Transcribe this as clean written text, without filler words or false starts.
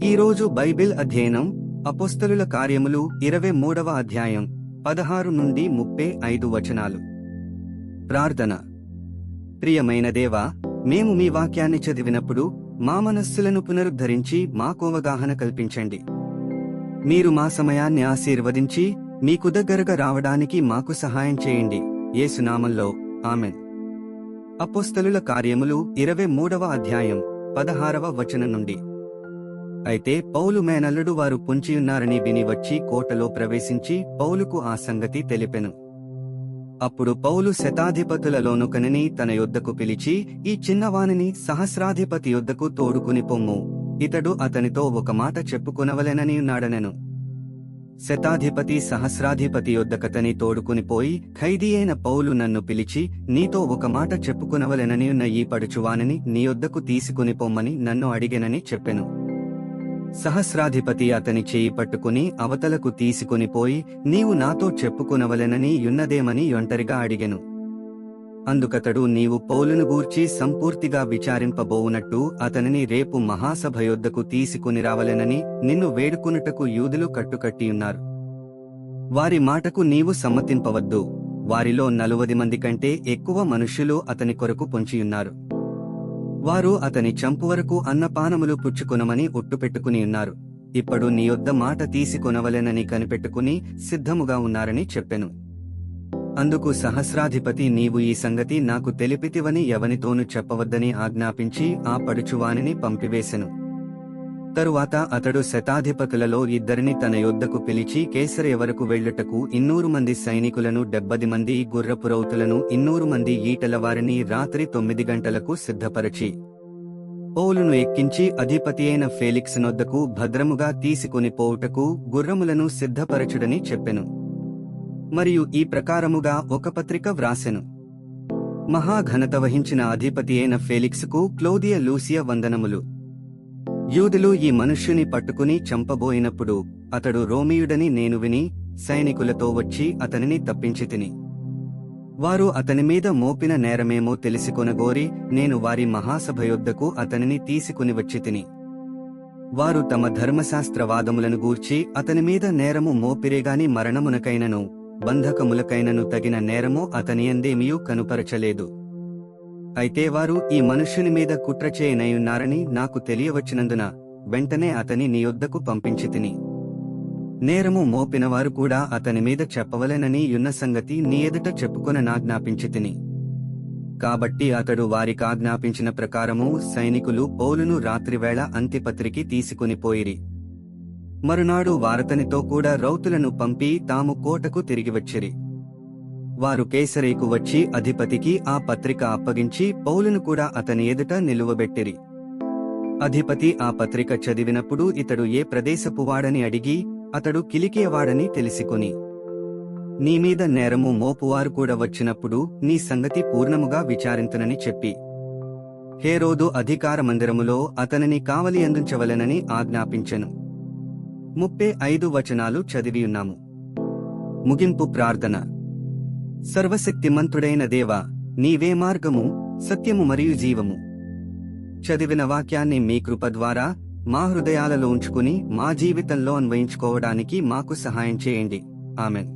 ఈరోజు బైబిల్ అధ్యయనం అపోస్తలుల కార్యములు 23వ అధ్యాయం 16 నుండి 35 వచనాలు. ప్రార్థన. ప్రియమైన దేవా, మేము మీ వాక్యాన్ని చదివినప్పుడు మా మనస్సులను పునరుద్ధరించి మాకు అవగాహన కల్పించండి. మీరు మా సమయాన్ని ఆశీర్వదించి మీకు దగ్గరగా రావడానికి మాకు సహాయం చేయండి. యేసు నామంలో ఆమెన్. అపోస్తలుల కార్యములు 23వ అధ్యాయం 16వ వచనం నుండి. అయితే పౌలు మేనల్లుడు వారు పొంచియున్నారని విని వచ్చి కోటలో ప్రవేశించి పౌలుకు ఆ సంగతి తెలిపెను. అప్పుడు పౌలు శతాధిపతులలోనొకనిని తన యొద్దకు పిలిచి, ఈ చిన్నవానిని సహస్రాధిపతి యొద్దకు తోడుకుని పొమ్ము, ఇతడు అతనితో ఒక మాట చెప్పుకొనవలెనని ఉన్నాడనెను. శతాధిపతి సహస్రాధిపతి యొద్దకతని తోడుకునిపోయి, ఖైదీ అయిన పౌలు నన్ను పిలిచి, నీతో ఒక మాట చెప్పుకొనవలెనని ఉన్న ఈ పడుచువానిని నీ యొద్దకు తీసుకుని పొమ్మని నన్ను అడిగెనని చెప్పెను. సహస్రాధిపతి అతని చేయి పట్టుకుని అవతలకు తీసుకునిపోయి, నీవు నాతో చెప్పుకొనవలెనని యున్నదేమని ఒంటరిగా అడిగెను. అందుకతడు, నీవు పౌలును గూర్చి సంపూర్తిగా విచారింపబోవునట్టు అతనిని రేపు మహాసభ యొద్దకు తీసుకుని రావలెనని నిన్ను వేడుకొనుటకు యూదులు కట్టుకట్టియున్నారు. వారి మాటకు నీవు సమ్మతింపవద్దు. వారిలో 40 మంది కంటే ఎక్కువ మనుష్యులు అతని కొరకు పొంచియున్నారు. వారు అతని చంపు వరకు అన్నపానములు పుచ్చుకొనమని ఒట్టుపెట్టుకునియున్నారు. ఇప్పుడు నీ యొద్ద మాట తీసుకొనవలెనని కనిపెట్టుకుని సిద్ధముగా ఉన్నారని చెప్పెను. అందుకు సహస్రాధిపతి, నీవు ఈ సంగతి నాకు తెలిపితివని ఎవనితోనూ చెప్పవద్దని ఆజ్ఞాపించి ఆ పడుచువానిని పంపివేశెను. తరువాత అతడు శతాధిపతులలో 2 తన యొద్దకు పిలిచి, కేసరయ వరకు వెళ్ళుటకు 200 మంది సైనికులను, 70 మంది గుర్రపురౌతులను, 200 మంది ఈటలవారిని రాత్రి 9 గంటలకు సిద్ధపరచి పౌలును ఎక్కించి అధిపతి అయిన ఫేలిక్స్ నొద్దకు భద్రముగా తీసుకుని పోవుటకు గుర్రములను సిద్ధపరచుడని చెప్పెను. మరియు ఈ ప్రకారముగా ఒక పత్రిక వ్రాసెను. మహాఘనత వహించిన అధిపతి అయిన ఫేలిక్స్కు క్లోదియ లూసియ వందనములు. యూదులు ఈ మనుష్యుని పట్టుకుని చంపబోయినప్పుడు అతడు రోమీయుడని నేను విని సైనికులతో వచ్చి అతనిని తప్పించితిని. వారు అతని మీద మోపిన నేరమేమో తెలిసికొనగోరి నేను వారి మహాసభ యొద్దకు అతనిని తీసుకుని వచ్చితిని. వారు తమ ధర్మశాస్త్రవాదములను గూర్చి అతని మీద నేరము మోపిరేగాని మరణమునకైనను బంధకములకైనను తగిన నేరము అతనియందేమియూ కనుపరచలేదు. అయితే వారు ఈ మనుష్యుని మీద కుట్రచేయనయున్నారని నాకు తెలియవచ్చినందున వెంటనే అతని నీ యొద్దకు పంపించితిని. నేరము మోపినవారు కూడా అతని మీద చెప్పవలెనని యున్న సంగతి నీ ఎదుట చెప్పుకొననాజ్ఞాపించితిని. కాబట్టి అతడు వారికాజ్ఞాపించిన ప్రకారము సైనికులు పౌలును రాత్రివేళ అంతిపత్రికి తీసుకునిపోయిరి. మరునాడు వారతనితో కూడా రౌతులను పంపి తాము కోటకు తిరిగివచ్చిరి. వారు కేసరేకు వచ్చి అధిపతికి ఆ పత్రిక అప్పగించి పౌలును కూడా అతని ఎదుట నిలువబెట్టిరి. అధిపతి ఆ పత్రిక చదివినప్పుడు ఇతడు ఏ ప్రదేశపువాడని అడిగి, అతడు కిలికియవాడని తెలిసికొని, నీమీద నేరము మోపువారు కూడా వచ్చినప్పుడు నీ సంగతి పూర్ణముగా విచారింతునని చెప్పి హేరోదు అధికార మందిరములో అతనిని కావలి అందించవలెనని ఆజ్ఞాపించెను. 35 వచనాలు చదివియున్నాము. ముగింపు ప్రార్థన. సర్వశక్తిమంతుడైన దేవా, నీవే మార్గము, సత్యము మరియు జీవము. చదివిన వాక్యాన్ని మీ కృప ద్వారా మా హృదయాలలో ఉంచుకుని మా జీవితంలో అన్వయించుకోవడానికి మాకు సహాయం చేయండి. ఆమెన్.